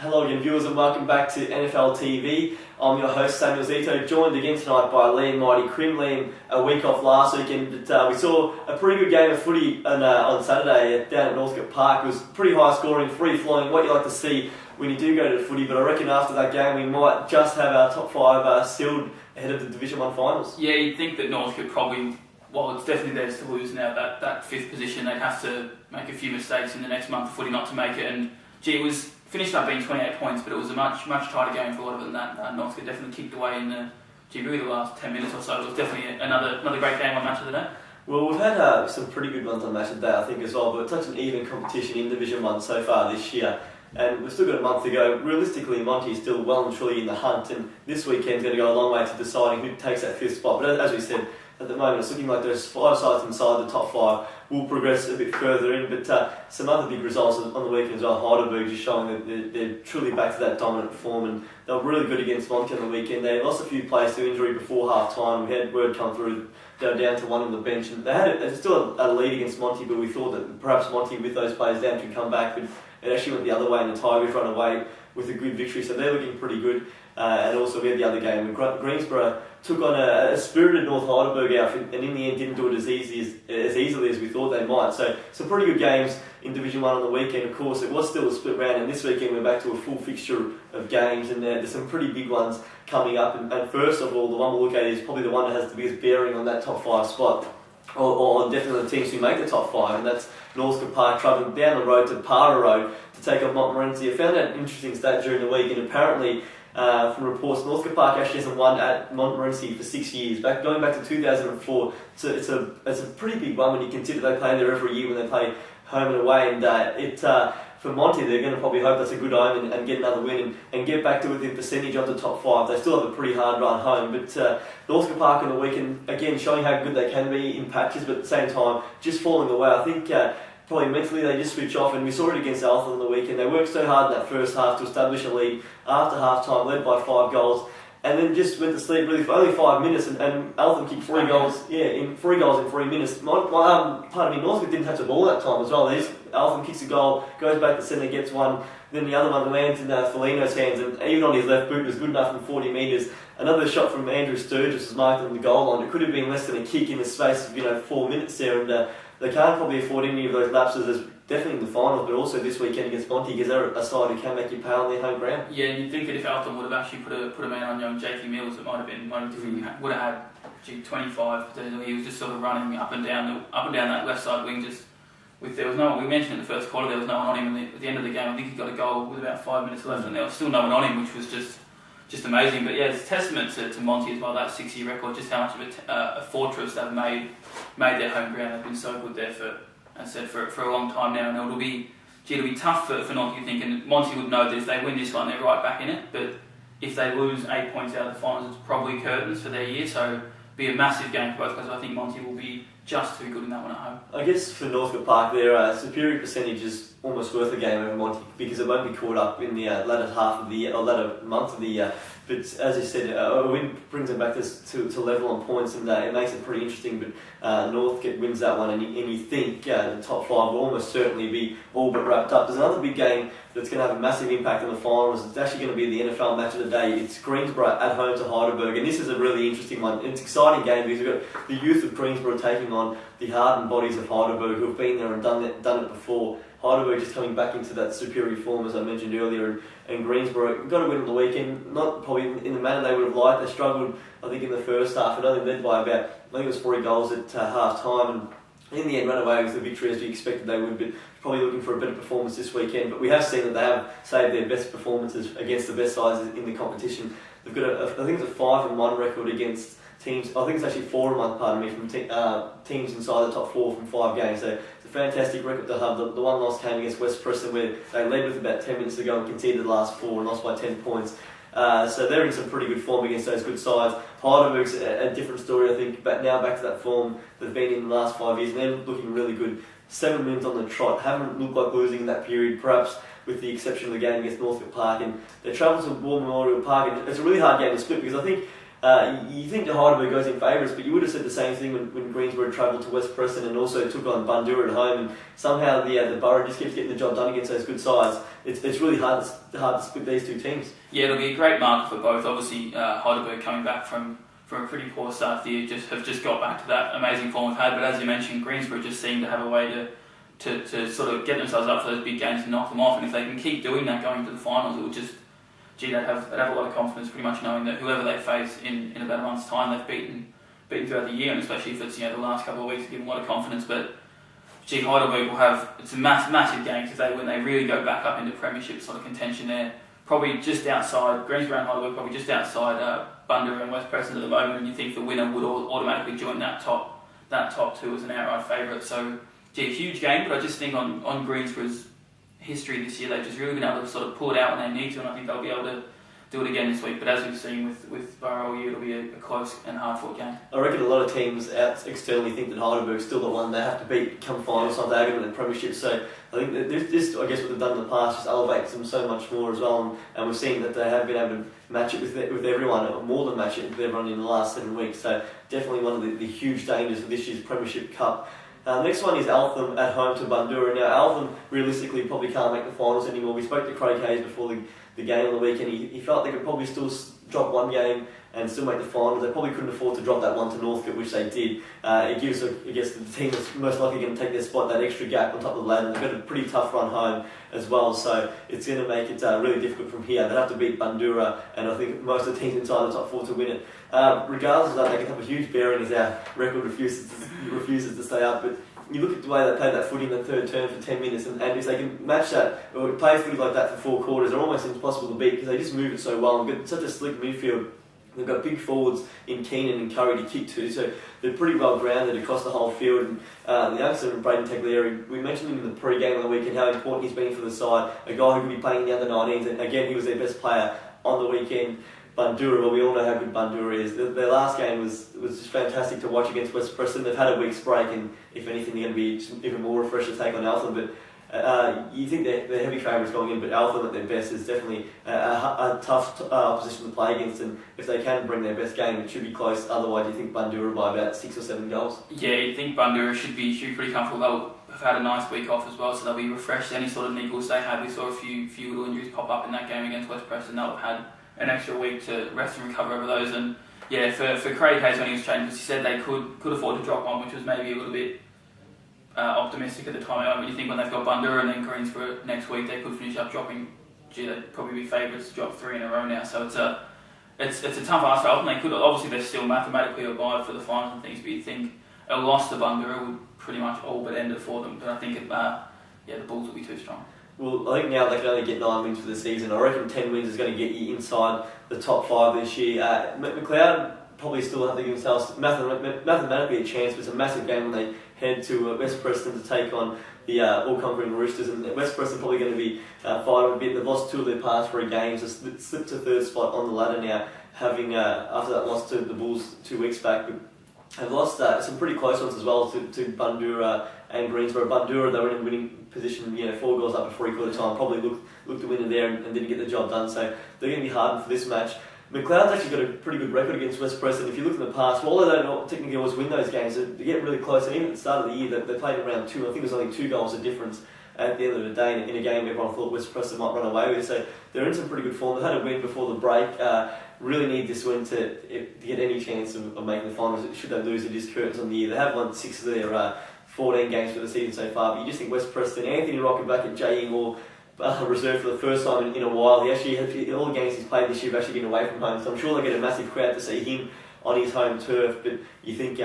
Hello again, viewers, and welcome back to NFL TV. I'm your host, Samuel Zito, joined again tonight by Liam Mighty Crim. Liam, a week off last weekend, but we saw a pretty good game of footy on Saturday down at Northcote Park. It was pretty high scoring, free flowing, what you like to see when you do go to the footy, but I reckon after that game we might just have our top five sealed ahead of the Division 1 finals. Yeah, you'd think that Northcote probably, well, it's definitely theirs to lose now, that fifth position. They'd have to make a few mistakes in the next month of footy not to make it, and gee, it was finished up being 28 points, but it was a much tighter game for a lot of it than that. Northcote definitely kicked away in really the last 10 minutes or so. It was definitely another great game on Match of the Day. Well, we've had some pretty good ones on Match of the Day, I think, as well, but it's such an even competition in Division 1 so far this year. And we've still got a month to go. Realistically, Monty is still well and truly in the hunt, and this weekend's going to go a long way to deciding who takes that fifth spot. But as we said, at the moment it's looking like there's five sides inside the top five. We'll progress a bit further in, but some other big results on the weekend as well. Heidelberg just showing that they're truly back to that dominant form, and they were really good against Monty on the weekend. They lost a few players to injury before half time. We had word come through they were down to one on the bench, and they had still a lead against Monty, but we thought that perhaps Monty, with those players down, could come back, but it actually went the other way, and the Tigers run away with a good victory, so they're looking pretty good. And also we had the other game when Greensborough took on a spirited North Heidelberg outfit, and in the end didn't do it as easily as we thought they might. So some pretty good games in Division 1 on the weekend. Of course, it was still a split round, and this weekend we're back to a full fixture of games, and there's some pretty big ones coming up. And first of all, the one we'll look at is probably the one that has the biggest bearing on that top five spot, or definitely the teams who make the top five, and that's Northcote Park travelling down the road to Para Road to take on Montmorency. I found that an interesting stat during the week, and apparently from reports, Northcote Park actually hasn't won at Montmorency for 6 years, going back to 2004. So it's a pretty big one when you consider they play there every year when they play home and away, and for Monty, they're going to probably hope that's a good omen and get another win and get back to within percentage of the top five. They still have a pretty hard run home, but Northcote Park on the weekend, again, showing how good they can be in patches, but at the same time, just falling away. I think probably mentally they just switch off, and we saw it against Alpha on the weekend. They worked so hard in that first half to establish a lead after half time, led by 5 goals, and then just went to sleep really for only 5 minutes, and Alton kicked 3 goals. Yeah, in 3 goals in 3 minutes. Northcote didn't touch the ball that time as well. Alton kicks a goal, goes back to centre, gets one, then the other one lands in Felino's hands, and even on his left boot was good enough from 40 metres. Another shot from Andrew Sturgis was marked on the goal line. It could have been less than a kick in the space of 4 minutes there, and they can't probably afford any of those lapses. There's definitely in the finals, but also this weekend against Monty, because they're a side who can make you pay on their home ground. Yeah, and you'd think that if Alton would have actually put a man on young Jakey Mills, it might have different. Would have had 25. He was just sort of running up and down that left side wing. There was no one. We mentioned in the first quarter there was no one on him, and at the end of the game, I think he got a goal with about 5 minutes left, and there was still no one on him, which was just amazing. But yeah, it's a testament to Monty as well, that 6-year record, just how much of a fortress they've made their home ground. They've been so good there for a long time now, and it'll be tough for North, you think, and Monty would know that if they win this one, they're right back in it, but if they lose 8 points out of the finals, it's probably curtains for their year, so it'll be a massive game for both, because I think Monty will be just too good in that one at home. I guess for Northcote Park, their superior percentage is almost worth a game over Monty, because it won't be caught up in the latter half of the year, or latter month of the year. But as you said, a win brings them back to level on points, and it makes it pretty interesting. But Northcote wins that one, and you think the top five will almost certainly be all but wrapped up. There's another big game that's going to have a massive impact on the finals. It's actually going to be the NFL match of the day. It's Greensborough at home to Heidelberg, and this is a really interesting one. It's an exciting game because we've got the youth of Greensborough taking on the hardened bodies of Heidelberg, who have been there and done it before. Heidelberg just coming back into that superior form, as I mentioned earlier, and Greensborough got a win on the weekend, not probably in the manner they would have liked. They struggled, I think, in the first half, and only led by about, I think it was 3 goals at half time, and in the end ran away with the victory as we expected they would, but probably looking for a better performance this weekend. But we have seen that they have saved their best performances against the best sides in the competition. They've got I think it's a 5-1 record against teams. I think it's actually 4-1, from teams inside the top 4 from 5 games. So it's a fantastic record to have. The one loss came against West Preston, where they led with about 10 minutes to go and conceded the last 4 and lost by 10 points. So they're in some pretty good form against those good sides. Heidelberg's a different story, I think, but now back to that form they've been in the last 5 years, and they're looking really good. 7 wins on the trot, haven't looked like losing in that period, perhaps with the exception of the game against Northcote Park, and they travel to War Memorial Park, and it's a really hard game to split, because I think You think that Heidelberg goes in favourites, but you would have said the same thing when Greensborough travelled to West Preston and also took on Bundoora at home, and somehow the Borough just keeps getting the job done against those good sides. It's really hard to split these two teams. Yeah, it'll be a great marker for both. Obviously, Heidelberg coming back from a pretty poor start of the year have just got back to that amazing form we've had. But as you mentioned, Greensborough just seem to have a way to sort of get themselves up for those big games and knock them off. And if they can keep doing that going to the finals, it will just, they'd have a lot of confidence, pretty much knowing that whoever they face in about a month's time, they've beaten throughout the year, and especially if it's the last couple of weeks, give them a lot of confidence. But Heidelberg will have, it's a massive game because when they really go back up into Premiership sort of contention there, probably just outside Greensborough and Heidelberg, probably just outside Bundoora and West Preston at the moment, and you think the winner would automatically join that top two as an outright favourite. So, a huge game, but I just think on Greensborough's history this year, they've just really been able to sort of pull it out when they need to, and I think they'll be able to do it again this week. But as we've seen with Borough all year, it'll be a close and hard-fought game. I reckon a lot of teams out externally think that Heidelberg's still the one they have to beat come finals, so they're going to win the Premiership. So I think that this, I guess, what they've done in the past just elevates them so much more as well. And we've seen that they have been able to match it with everyone, or more than match it with everyone in the last 7 weeks. So definitely one of the huge dangers of this year's Premiership Cup. Next one is Eltham at home to Bundoora. Now, Eltham realistically probably can't make the finals anymore. We spoke to Craig Hayes before the game on the weekend. He felt they could probably still drop one game and still make the finals. They probably couldn't afford to drop that one to Northcote, which they did. It gives, I guess, the team that's most likely going to take their spot that extra gap on top of the ladder. They've got a pretty tough run home as well, so it's going to make it really difficult from here. They'd have to beat Bundoora, and I think most of the teams inside the top four to win it. Regardless of that, they can have a huge bearing as our record refuses to stay up. But you look at the way they played that footy in the third term for 10 minutes, and if they can match that, or play footy like that for 4 quarters, they're almost impossible to beat because they just move it so well. They've got such a slick midfield. They've got big forwards in Keenan and Curry to kick to, so they're pretty well grounded across the whole field. And the youngster, Braden Taglieri, we mentioned him in the pre-game on the weekend, how important he's been for the side. A guy who could be playing in the under-19s, and again, he was their best player on the weekend. Bundoora, well, we all know how good Bundoora is. Their last game was just fantastic to watch against West Preston. They've had a week's break, and if anything, they're going to be even more refreshed to take on Eltham. But you think they're heavy favourites going in, but Eltham at their best is definitely a tough opposition to play against, and if they can bring their best game, it should be close. Otherwise, you think Bundoora by about 6 or 7 goals? Yeah, you think Bundoora should be pretty comfortable. They'll have had a nice week off as well, so they'll be refreshed. Any sort of niggles they had, we saw a few little injuries pop up in that game against West Preston. They'll have had an extra week to rest and recover over those. And yeah, for Craig Hayes when he was training, because he said they could afford to drop one, which was maybe a little bit optimistic at the time. When you think when they've got Bundoora and then Greensborough next week, they could finish up dropping. They'd probably be favourites to drop 3 in a row now. So it's a tough ask for Eltham. They could, obviously they're still mathematically alive for the finals and things, but you'd think a loss to Bundoora would pretty much all but end it for them. But I think the Bulls will be too strong. Well, I think now they can only get 9 wins for the season. I reckon 10 wins is going to get you inside the top 5 this year. McLeod probably still have to give themselves mathematically a chance, but it's a massive game when they head to West Preston to take on the all-conquering Roosters, and West Preston probably going to be fighting a bit. They've lost 2 of their past 3 games, so slipped to 3rd spot on the ladder now, having after that loss to the Bulls 2 weeks back. But they've lost some pretty close ones as well to Bundoora and Greensborough. Bundoora, they were in a winning position, 4 goals up at 3/4 time, probably looked to win it there and didn't get the job done, so they're going to be hardened for this match. McLeod's actually got a pretty good record against West Preston. If you look in the past, although they don't technically always win those games, they get really close, and even at the start of the year, they played around 2. I think there's only 2 goals of difference at the end of the day in a game everyone thought West Preston might run away with, so they're in some pretty good form. They had a win before the break. Really need this win to get any chance of making the finals. Should they lose, it is curtains on the year. They have won 6 of their 14 games for the season so far, but you just think West Preston, Anthony Rocker back at J. Ingall, reserved for the first time in a while. He actually all the games he's played this year have actually been away from home, so I'm sure they'll get a massive crowd to see him on his home turf. But you think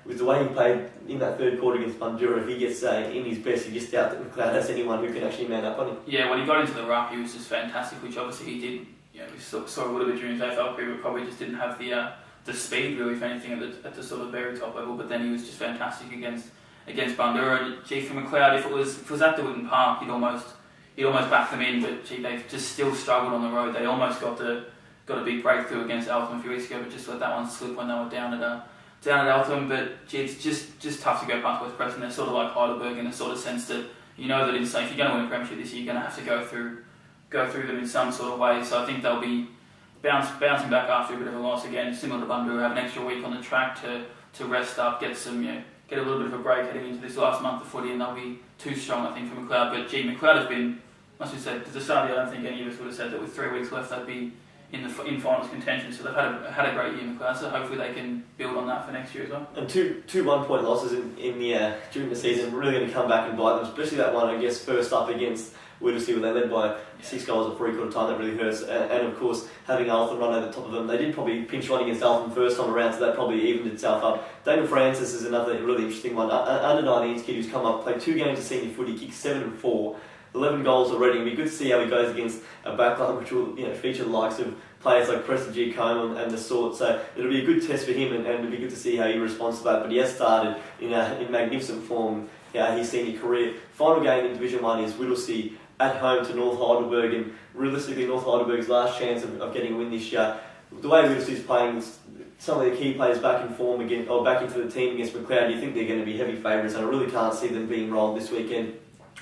with the way he played in that 3rd quarter against Bundoora, if he gets in his best, you just doubt that McLeod has anyone who can actually man up on him. Yeah, when he got into the ruck, he was just fantastic, which obviously he did. We saw a little bit during his AFL career, but probably just didn't have the speed really, if anything, at the sort of very top level. But then he was just fantastic against Bundoora. And for McLeod, if it was at the Wooden Park, he'd almost back them in. But they've just still struggled on the road. They almost got a big breakthrough against Eltham a few weeks ago, but just let that one slip when they were down at Eltham. But it's just tough to go past West Preston. They're sort of like Heidelberg in the sort of sense that that if you're going to win a premiership this year, you're going to have to go through them in some sort of way. So I think they'll be bouncing back after a bit of a loss again, similar to Bunbury, have an extra week on the track to rest up, get a little bit of a break heading into this last month of footy, and they'll be too strong, I think, for McLeod. But McLeod has been, must be said, at the start of the year, I don't think any of us would have said that with 3 weeks left they'd be in finals contention. So they've had a great year, McLeod. So hopefully they can build on that for next year as well. And two 1-point losses in the during the season really going to come back and bite them, especially that one, I guess, first up against Whittlesea, where they led by 6 goals at 3/4 time. That really hurts. And of course, having Alton run over the top of them, they did probably pinch one against Alton first time around, so that probably evened itself up. Damon Francis is another really interesting one. Under 19s kid who's come up, played 2 games of senior footy, kicked 7 and 4, 11 goals already. It'll be good to see how he goes against a backline which will feature the likes of players like Preston G. Coleman and the sort. So it'll be a good test for him, and it'll be good to see how he responds to that. But he has started in magnificent form his senior career. Final game in Division 1 is Whittlesea at home to North Heidelberg, and realistically North Heidelberg's last chance of getting a win this year. The way Whittlesea's playing, some of the key players back in form again, or back into the team against McLeod, you think they're going to be heavy favourites, and I really can't see them being rolled this weekend.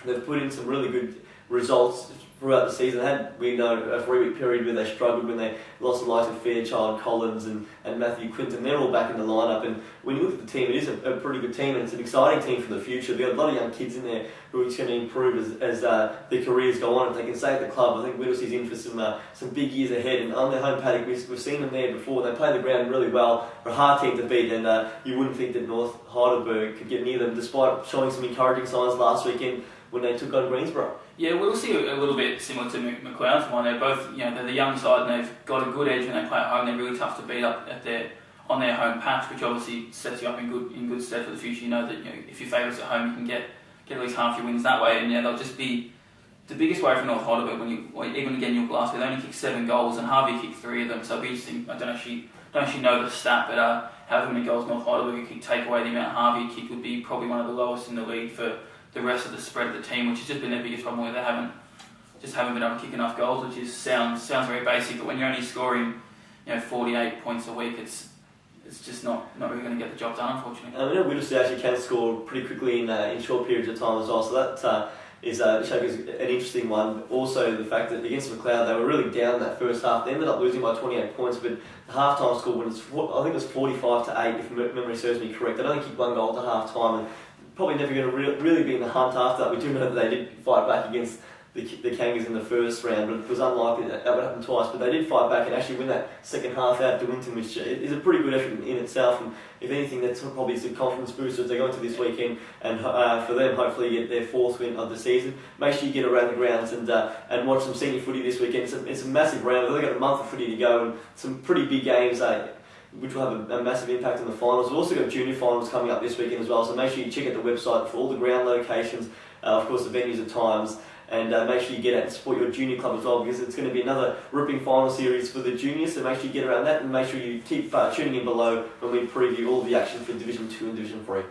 They've put in some really good results throughout the season. We know a 3-week period where they struggled when they lost the likes of Fairchild, Collins and Matthew Quinton. They're all back in the lineup, and when you look at the team, it is a pretty good team, and it's an exciting team for the future. They've got a lot of young kids in there who are just going to improve as their careers go on. If they can stay at the club, I think Whittlesea's in for some big years ahead. And on their home paddock, we've seen them there before. They play the ground really well. They're a hard team to beat, and you wouldn't think that North Heidelberg could get near them, despite showing some encouraging signs last weekend when they took on Greensborough. Yeah, we'll see a little bit similar to McLeod's one. They're both, they're the young side, and they've got a good edge when they play at home. They're really tough to beat up on their home patch, which obviously sets you up in good stead for the future. You know that if you're favourites at home, you can get at least half your wins that way. And they'll just be the biggest way for North Heidelberg even again your Glasgow. They only kicked 7 goals, and Harvey kicked 3 of them. So it'll be interesting. I don't actually know the stat, but however many goals North Heidelberg kicked, take away the amount Harvey kicked, would be probably one of the lowest in the league for the rest of the spread of the team, which has just been their biggest problem, where they haven't been able to kick enough goals, which sounds very basic. But when you're only scoring 48 points a week, it's just not really going to get the job done, unfortunately. We know Whittlesea actually can score pretty quickly in short periods of time as well, so that is an interesting one. Also, the fact that against McLeod, they were really down that first half. They ended up losing by 28 points, but the half-time score, I think it was 45-8, if memory serves me correct. They only kicked 1 goal at half-time, and probably never going to really be in the hunt after that. We do know that they did fight back against the Kangas in the first round, but it was unlikely that would happen twice. But they did fight back and actually win that second half out to Winton, which is a pretty good effort in itself. And if anything, that's probably some confidence booster as they go into this weekend, and for them, hopefully get their 4th win of the season. Make sure you get around the grounds and watch some senior footy this weekend. It's a massive round. They've got a month of footy to go, and some pretty big games, which will have a massive impact on the finals. We've also got junior finals coming up this weekend as well, so make sure you check out the website for all the ground locations, of course the venues and times, and make sure you get out and support your junior club as well, because it's going to be another ripping final series for the juniors, so make sure you get around that, and make sure you keep tuning in below when we preview all the action for Division 2 and Division 3.